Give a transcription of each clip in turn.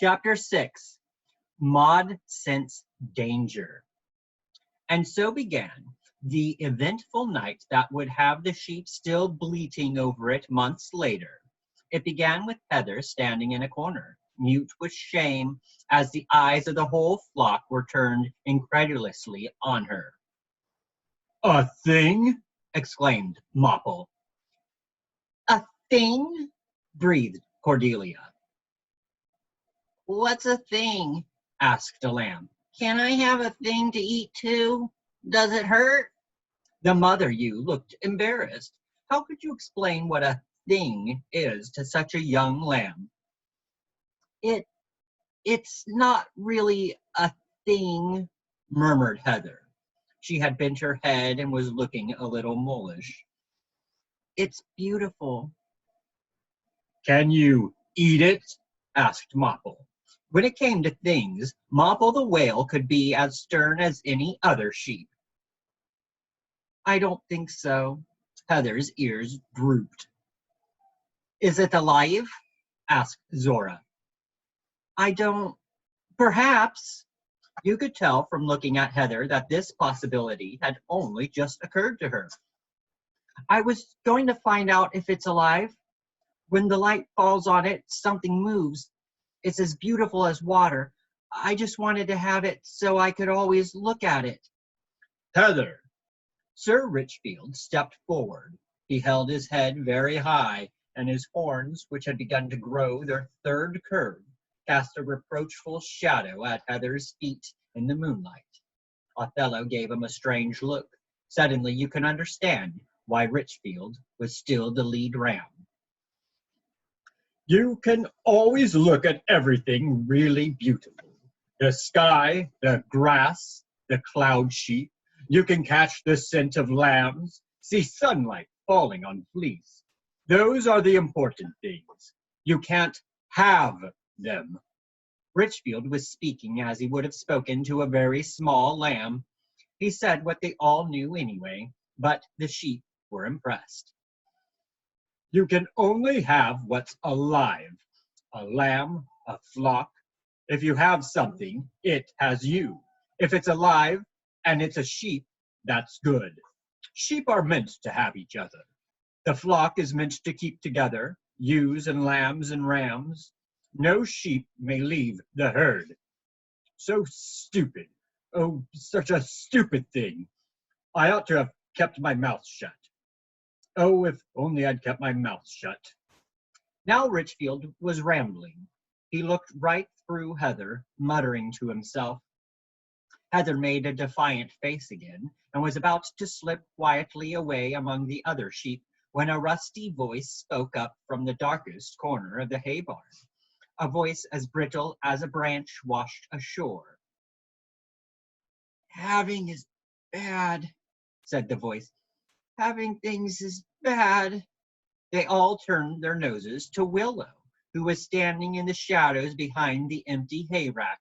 Chapter 6. Maud Scents Danger. And so began the eventful night that would have the sheep still bleating over it months later. It began with Heather standing in a corner, mute with shame, as the eyes of the whole flock were turned incredulously on her. "A thing?" exclaimed Mopple. "A thing?" breathed Cordelia. "What's a thing?" asked a lamb. "Can I have a thing to eat too? Does it hurt?" The mother ewe looked embarrassed. How could you explain what a thing is to such a young lamb? It's not really a thing," murmured Heather. She had bent her head and was looking a little mulish. "It's beautiful." "Can you eat it?" asked Mopple. When it came to things, Mopple the whale could be as stern as any other sheep. "I don't think so." Heather's ears drooped. "Is it alive?" asked Zora. "I don't. Perhaps." You could tell from looking at Heather that this possibility had only just occurred to her. "I was going to find out if it's alive. When the light falls on it, something moves. It's as beautiful as water. I just wanted to have it so I could always look at it." "Heather!" Sir Richfield stepped forward. He held his head very high, and his horns, which had begun to grow their third curve, cast a reproachful shadow at Heather's feet in the moonlight. Othello gave him a strange look. Suddenly you can understand why Richfield was still the lead ram. "You can always look at everything really beautiful. The sky, the grass, the cloud sheep. You can catch the scent of lambs, see sunlight falling on fleece. Those are the important things. You can't have them." Richfield was speaking as he would have spoken to a very small lamb. He said what they all knew anyway, but the sheep were impressed. "You can only have what's alive. A lamb, a flock. If you have something, it has you. If it's alive and it's a sheep, that's good. Sheep are meant to have each other. The flock is meant to keep together, ewes and lambs and rams. No sheep may leave the herd." So stupid. Oh, such a stupid thing. I ought to have kept my mouth shut. Oh, if only I'd kept my mouth shut. Now Richfield was rambling. He looked right through Heather, muttering to himself. Heather made a defiant face again, and was about to slip quietly away among the other sheep when a rusty voice spoke up from the darkest corner of the hay barn, a voice as brittle as a branch washed ashore. "Having is bad," said the voice. "Having things is bad." They all turned their noses to Willow, who was standing in the shadows behind the empty hay rack.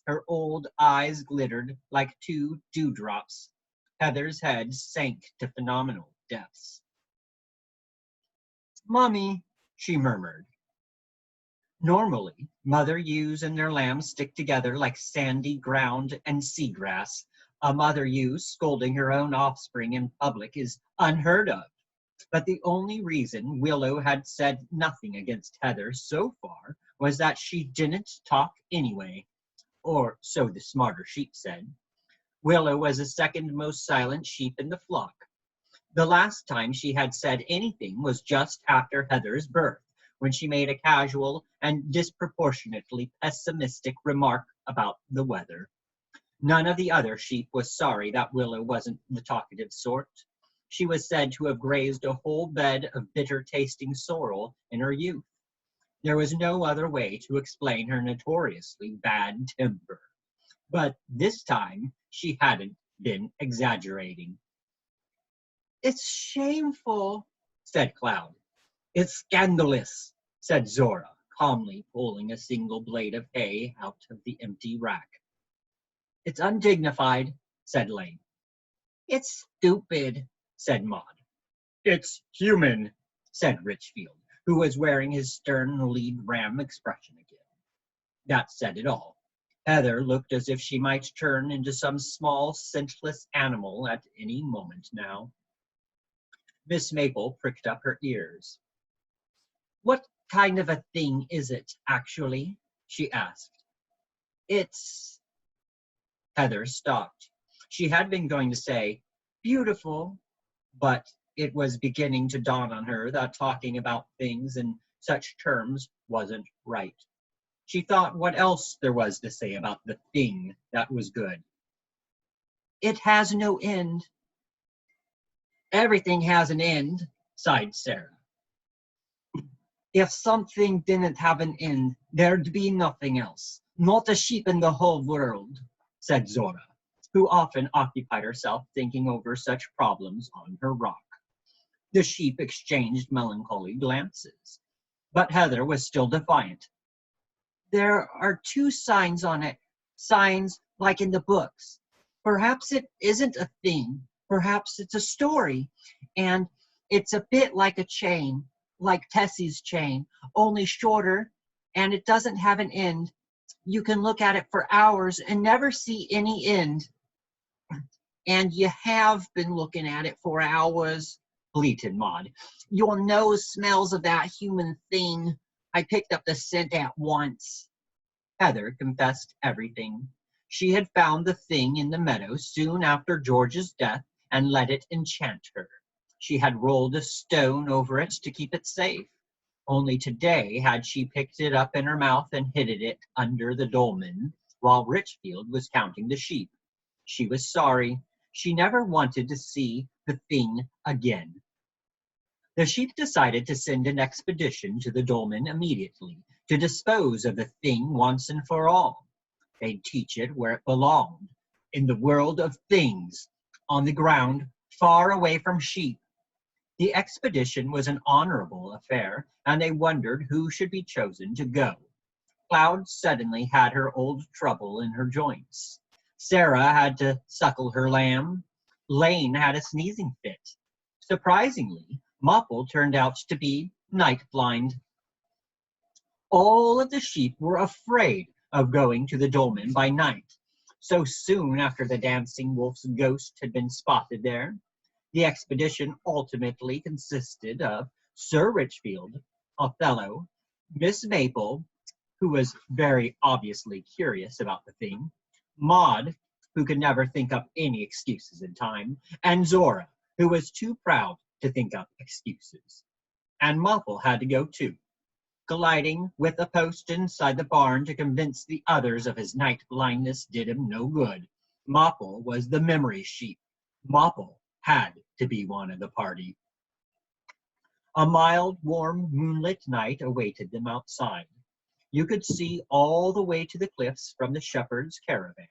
Her old eyes glittered like two dewdrops. Heather's head sank to phenomenal depths. "Mommy," she murmured. Normally, mother ewes and their lambs stick together like sandy ground and seagrass. A mother ewe scolding her own offspring in public is unheard of. But the only reason Willow had said nothing against Heather so far was that she didn't talk anyway, or so the smarter sheep said. Willow was the second most silent sheep in the flock. The last time she had said anything was just after Heather's birth, when she made a casual and disproportionately pessimistic remark about the weather. None of the other sheep was sorry that Willow wasn't the talkative sort. She was said to have grazed a whole bed of bitter-tasting sorrel in her youth. There was no other way to explain her notoriously bad temper. But this time she hadn't been exaggerating. "It's shameful," said Cloud. "It's scandalous," said Zora, calmly pulling a single blade of hay out of the empty rack. "It's undignified," said Lane. "It's stupid," said Maud. "It's human," said Richfield, who was wearing his stern lead ram expression again. That said it all. Heather looked as if she might turn into some small, scentless animal at any moment now. Miss Maple pricked up her ears. "What kind of a thing is it, actually?" she asked. "It's—" Heather stopped. She had been going to say, "beautiful," but it was beginning to dawn on her that talking about things in such terms wasn't right. She thought what else there was to say about the thing that was good. "It has no end." "Everything has an end," sighed Sarah. "If something didn't have an end, there'd be nothing else. Not a sheep in the whole world," said Zora, who often occupied herself thinking over such problems on her rock. The sheep exchanged melancholy glances, but Heather was still defiant. "There are two signs on it, signs like in the books. Perhaps it isn't a thing, perhaps it's a story, and it's a bit like a chain, like Tessie's chain, only shorter, and it doesn't have an end. You can look at it for hours and never see any end." "And you have been looking at it for hours," bleated Maud. "Your nose smells of that human thing. I picked up the scent at once." Heather confessed everything. She had found the thing in the meadow soon after George's death and let it enchant her. She had rolled a stone over it to keep it safe. Only today had she picked it up in her mouth and hidden it under the dolmen while Richfield was counting the sheep. She was sorry. She never wanted to see the thing again. The sheep decided to send an expedition to the dolmen immediately to dispose of the thing once and for all. They'd teach it where it belonged, in the world of things, on the ground, far away from sheep. The expedition was an honorable affair, and they wondered who should be chosen to go. Cloud suddenly had her old trouble in her joints. Sarah had to suckle her lamb. Lane had a sneezing fit. Surprisingly, Mopple turned out to be night blind. All of the sheep were afraid of going to the dolmen by night, so soon after the dancing wolf's ghost had been spotted there. The expedition ultimately consisted of Sir Richfield, Othello, Miss Maple, who was very obviously curious about the thing, Maud, who could never think up any excuses in time, and Zora, who was too proud to think up excuses. And Mopple had to go too. Colliding with a post inside the barn to convince the others of his night blindness did him no good. Mopple was the memory sheep. Mopple had to be one of the party. A mild, warm, moonlit night awaited them outside. You could see all the way to the cliffs from the shepherd's caravan,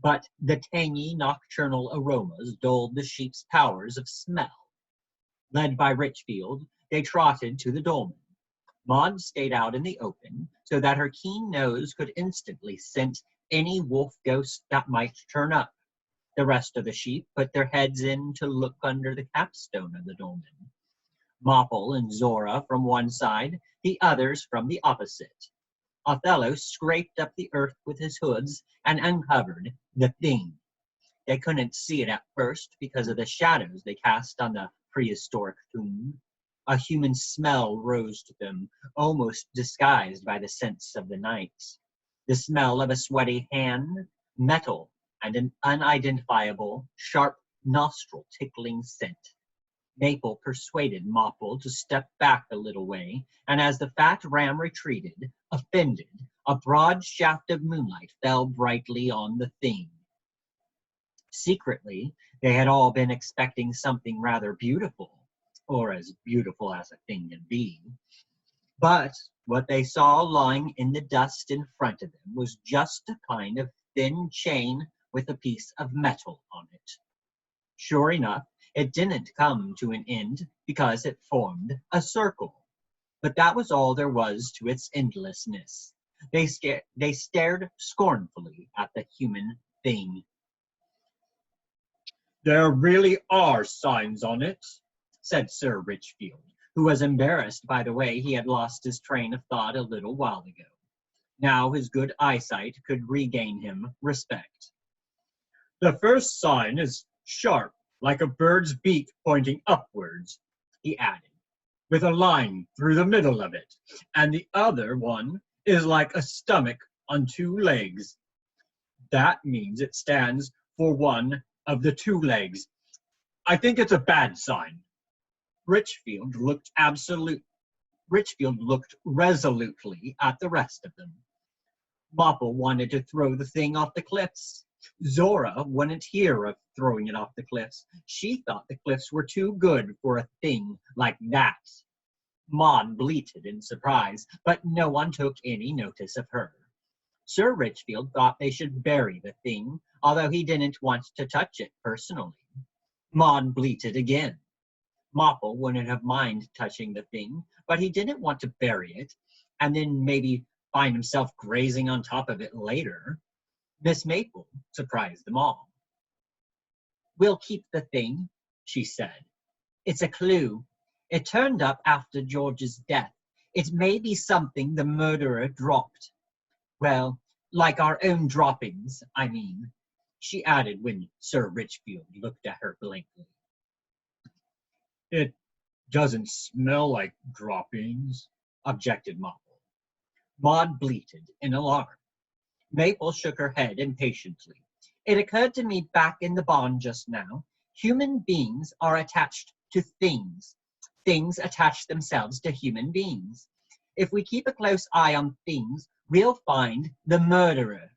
but the tangy nocturnal aromas dulled the sheep's powers of smell. Led by Richfield, they trotted to the dolmen. Maud stayed out in the open so that her keen nose could instantly scent any wolf ghost that might turn up. The rest of the sheep put their heads in to look under the capstone of the dolmen. Mopple and Zora from one side, the others from the opposite. Othello scraped up the earth with his hooves and uncovered the thing. They couldn't see it at first because of the shadows they cast on the prehistoric tomb. A human smell rose to them, almost disguised by the scents of the night. The smell of a sweaty hand, metal, and an unidentifiable, sharp nostril tickling scent. Maple persuaded Mopple to step back a little way, and as the fat ram retreated, offended, a broad shaft of moonlight fell brightly on the thing. Secretly, they had all been expecting something rather beautiful, or as beautiful as a thing can be. But what they saw lying in the dust in front of them was just a kind of thin chain with a piece of metal on it. Sure enough, it didn't come to an end because it formed a circle. But that was all there was to its endlessness. They stared scornfully at the human thing. "There really are signs on it," said Sir Richfield, who was embarrassed by the way he had lost his train of thought a little while ago. Now his good eyesight could regain him respect. The first sign is sharp, like a bird's beak pointing upwards, he added, with a line through the middle of it, and the other one is like a stomach on two legs. That means it stands for one of the two legs. I think it's a bad sign. Richfield looked resolutely at the rest of them. Mopple wanted to throw the thing off the cliffs. Zora wouldn't hear of throwing it off the cliffs. She thought the cliffs were too good for a thing like that. Maud bleated in surprise, but no one took any notice of her. Sir Richfield thought they should bury the thing, although he didn't want to touch it personally. Maud bleated again. Mopple wouldn't have minded touching the thing, but he didn't want to bury it, and then maybe find himself grazing on top of it later. Miss Maple surprised them all. "We'll keep the thing," she said. "It's a clue. It turned up after George's death. It may be something the murderer dropped. Well, like our own droppings, I mean," she added when Sir Richfield looked at her blankly. It doesn't smell like droppings, objected Mopple. Maud bleated in alarm. Maple shook her head impatiently. "It occurred to me back in the barn just now. Human beings are attached to things. Things attach themselves to human beings. If we keep a close eye on things, we'll find the murderer."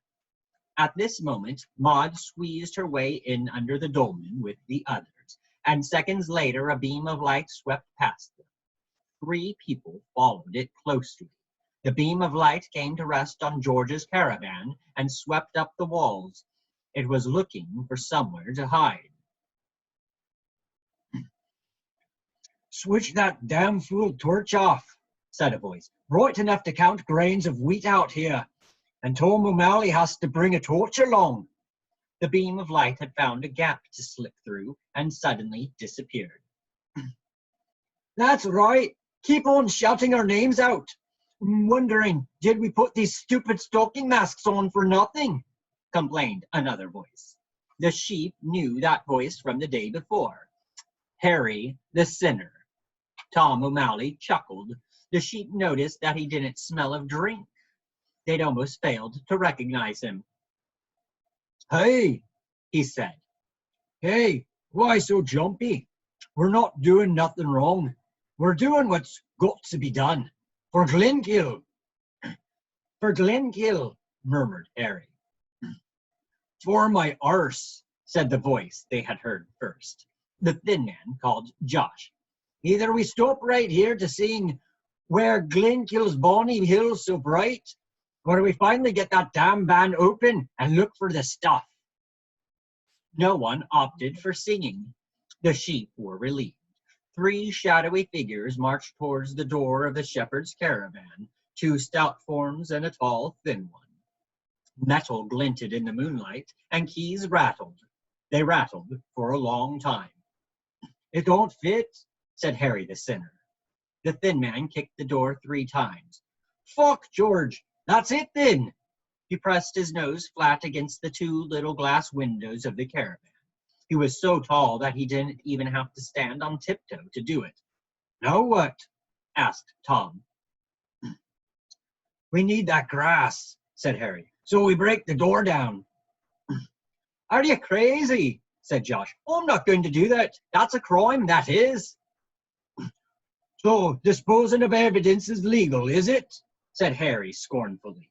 At this moment, Maud squeezed her way in under the dolmen with the others, and seconds later a beam of light swept past them. 3 people followed it closely. The beam of light came to rest on George's caravan and swept up the walls. It was looking for somewhere to hide. "Switch that damn fool torch off," said a voice. "Bright enough to count grains of wheat out here. And Tom O'Malley has to bring a torch along." The beam of light had found a gap to slip through and suddenly disappeared. "That's right. Keep on shouting our names out. Wondering, did we put these stupid stocking masks on for nothing?" complained another voice. The sheep knew that voice from the day before. Harry the Sinner. Tom O'Malley chuckled. The sheep noticed that he didn't smell of drink. They'd almost failed to recognize him. "Hey," he said. "Hey, why so jumpy? We're not doing nothing wrong. We're doing what's got to be done. For Glenkill." "For Glenkill," murmured Harry. "For my arse," said the voice they had heard first. The thin man called Josh. "Either we stop right here to seeing where Glenkill's bonny hill's so bright, or do we finally get that damn van open and look for the stuff?" No one opted for singing. The sheep were relieved. 3 shadowy figures marched towards the door of the shepherd's caravan, 2 stout forms and a tall, thin one. Metal glinted in the moonlight, and keys rattled. They rattled for a long time. "It don't fit," said Harry the Sinner. The thin man kicked the door 3 times. "Fuck, George, that's it then." He pressed his nose flat against the 2 little glass windows of the caravan. He was so tall that he didn't even have to stand on tiptoe to do it. "Now what?" asked Tom. "We need that grass," said Harry, "so we break the door down." "Are you crazy?" said Josh. "I'm not going to do that. That's a crime, that is." "So disposing of evidence is legal, is it?" said Harry scornfully.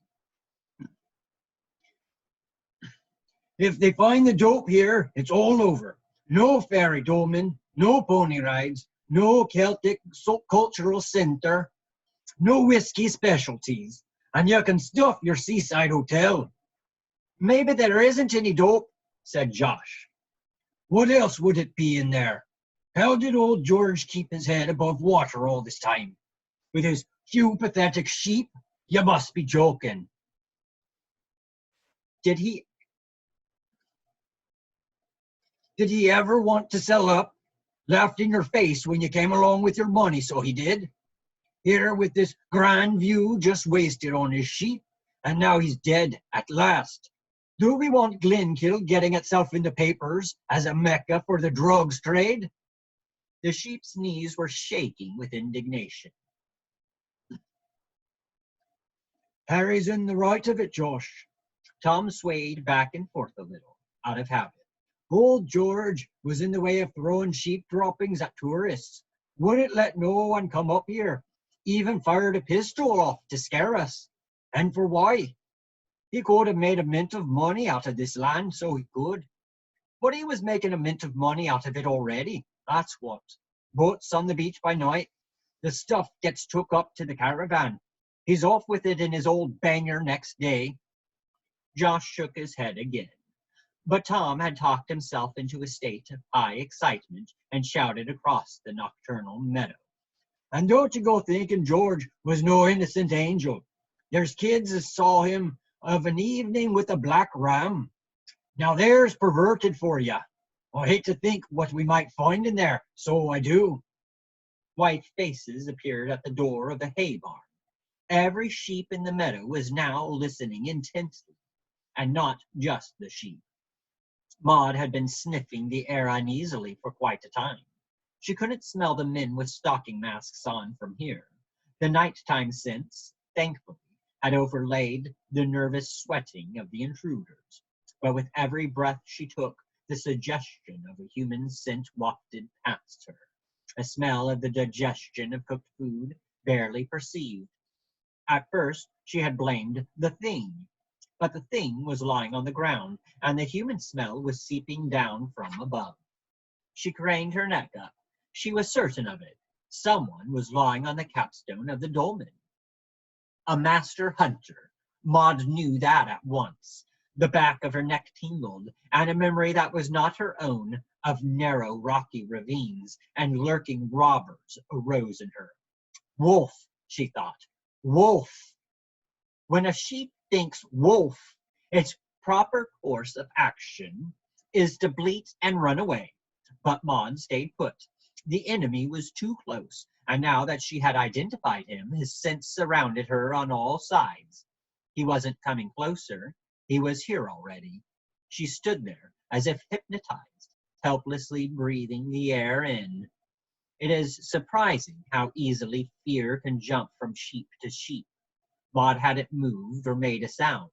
"If they find the dope here, it's all over. No fairy dolmen, no pony rides, no Celtic cultural centre, no whiskey specialties, and you can stuff your seaside hotel." "Maybe there isn't any dope," said Josh. "What else would it be in there? How did old George keep his head above water all this time? With his few pathetic sheep? You must be joking." Did he ever want to sell up? Laughed in your face when you came along with your money, so he did. Here with this grand view just wasted on his sheep. and now he's dead at last. Do we want Glenkill getting itself in the papers as a mecca for the drugs trade? The sheep's knees were shaking with indignation. Harry's in the right of it, Josh. Tom swayed back and forth a little, out of habit. Old George was in the way of throwing sheep droppings at tourists. Wouldn't let no one come up here. Even fired a pistol off to scare us. And for why? He could have made a mint of money out of this land, so he could. But he was making a mint of money out of it already, that's what. Boats on the beach by night. The stuff gets took up to the caravan. He's off with it in his old banger next day. Josh shook his head again. But Tom had talked himself into a state of high excitement and shouted across the nocturnal meadow. And don't you go thinking George was no innocent angel. There's kids that saw him of an evening with a black ram. Now there's perverted for you. I hate to think what we might find in there, so I do. White faces appeared at the door of the hay barn. Every sheep in the meadow was now listening intensely, and not just the sheep. Maud had been sniffing the air uneasily for quite a time. She couldn't smell the men with stocking masks on from here. The nighttime scents, thankfully, had overlaid the nervous sweating of the intruders. But with every breath she took, the suggestion of a human scent wafted past her, a smell of the digestion of cooked food, barely perceived. At first, she had blamed the thing, but the thing was lying on the ground, and the human smell was seeping down from above. She craned her neck up. She was certain of it. Someone was lying on the capstone of the dolmen. A master hunter. Maud knew that at once. The back of her neck tingled, and a memory that was not her own of narrow rocky ravines and lurking robbers arose in her. Wolf, she thought. Wolf. When a sheep thinks wolf, its proper course of action is to bleat and run away. But Maud stayed put. The enemy was too close, and now that she had identified him, his scent surrounded her on all sides. He wasn't coming closer. He was here already. She stood there, as if hypnotized, helplessly breathing the air in. It is surprising how easily fear can jump from sheep to sheep. Maud hadn't moved or made a sound.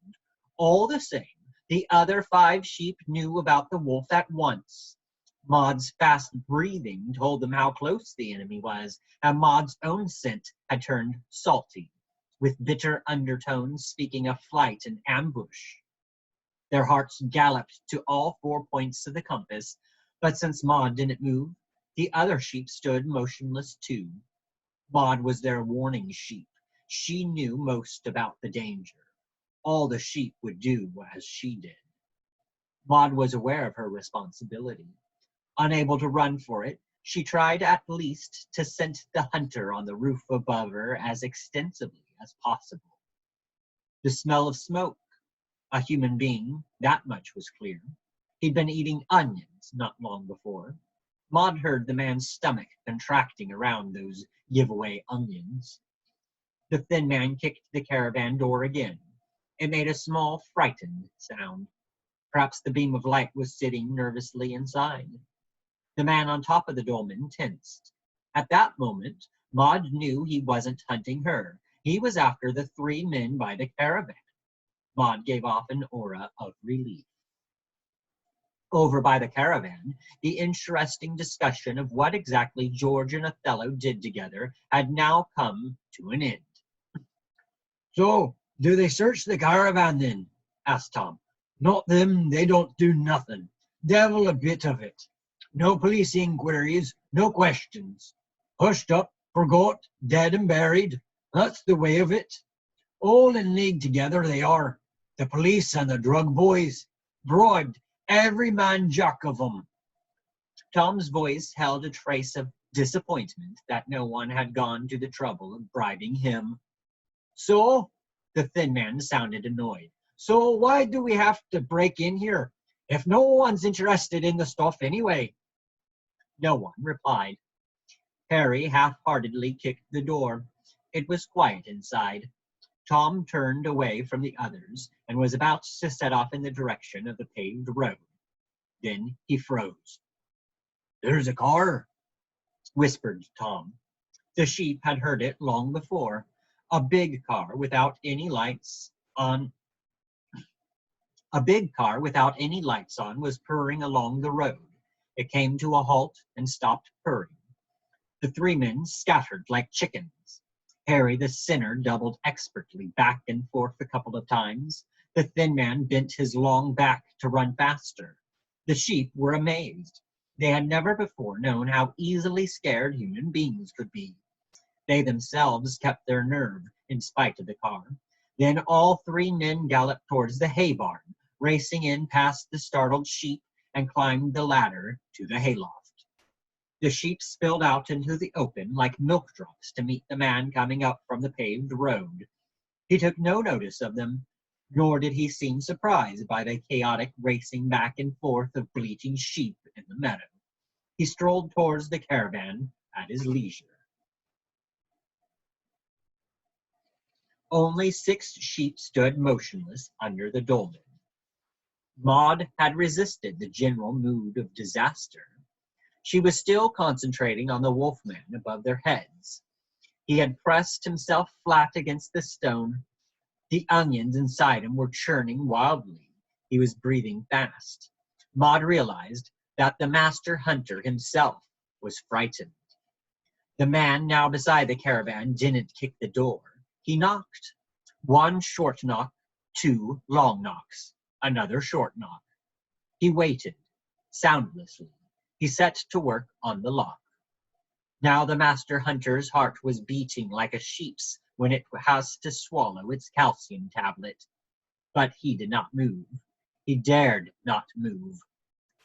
All the same, the other 5 sheep knew about the wolf at once. Maud's fast breathing told them how close the enemy was, and Maud's own scent had turned salty, with bitter undertones speaking of flight and ambush. Their hearts galloped to all 4 points of the compass, but since Maud didn't move, the other sheep stood motionless too. Maud was their warning sheep. She knew most about the danger. All the sheep would do as she did. Maud was aware of her responsibility. Unable to run for it, she tried at least to scent the hunter on the roof above her as extensively as possible. The smell of smoke. A human being, that much was clear. He'd been eating onions not long before. Maud heard the man's stomach contracting around those giveaway onions. The thin man kicked the caravan door again. It made a small, frightened sound. Perhaps the beam of light was sitting nervously inside. The man on top of the dolmen tensed. At that moment, Maud knew he wasn't hunting her. He was after the 3 men by the caravan. Maud gave off an aura of relief. Over by the caravan, the interesting discussion of what exactly George and Othello did together had now come to an end. So, do they search the caravan then? Asked Tom. Not them, they don't do nothing. Devil a bit of it. No police inquiries, no questions. Hushed up, forgot, dead and buried. That's the way of it. All in league together they are. The police and the drug boys. Bribed, every man jack of them. Tom's voice held a trace of disappointment that no one had gone to the trouble of bribing him. So? The thin man sounded annoyed. So why do we have to break in here? If no one's interested in the stuff anyway. No one replied. Harry half-heartedly kicked the door. It was quiet inside. Tom turned away from the others and was about to set off in the direction of the paved road. Then he froze. "There's a car," whispered Tom. The sheep had heard it long before. A big car without any lights on was purring along the road. It came to a halt and stopped purring. The three men scattered like chickens. Harry the Sinner doubled expertly back and forth a couple of times. The thin man bent his long back to run faster. The sheep were amazed. They had never before known how easily scared human beings could be. They themselves kept their nerve in spite of the car. Then all three men galloped towards the hay barn, racing in past the startled sheep, and climbed the ladder to the hayloft. The sheep spilled out into the open like milk drops to meet the man coming up from the paved road. He took no notice of them, nor did he seem surprised by the chaotic racing back and forth of bleating sheep in the meadow. He strolled towards the caravan at his leisure. Only 6 sheep stood motionless under the dolmen. Maud had resisted the general mood of disaster. She was still concentrating on the wolfman above their heads. He had pressed himself flat against the stone. The onions inside him were churning wildly. He was breathing fast. Maud realized that the master hunter himself was frightened. The man now beside the caravan didn't kick the door. He knocked. 1 short knock, 2 long knocks, another short knock. He waited, soundlessly. He set to work on the lock. Now the master hunter's heart was beating like a sheep's when it has to swallow its calcium tablet. But he did not move. He dared not move.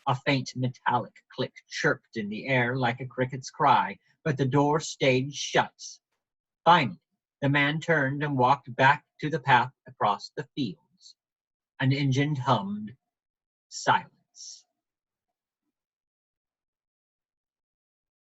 A faint metallic click chirped in the air like a cricket's cry, but the door stayed shut. Finally, the man turned and walked back to the path across the fields. An engine hummed. Silence.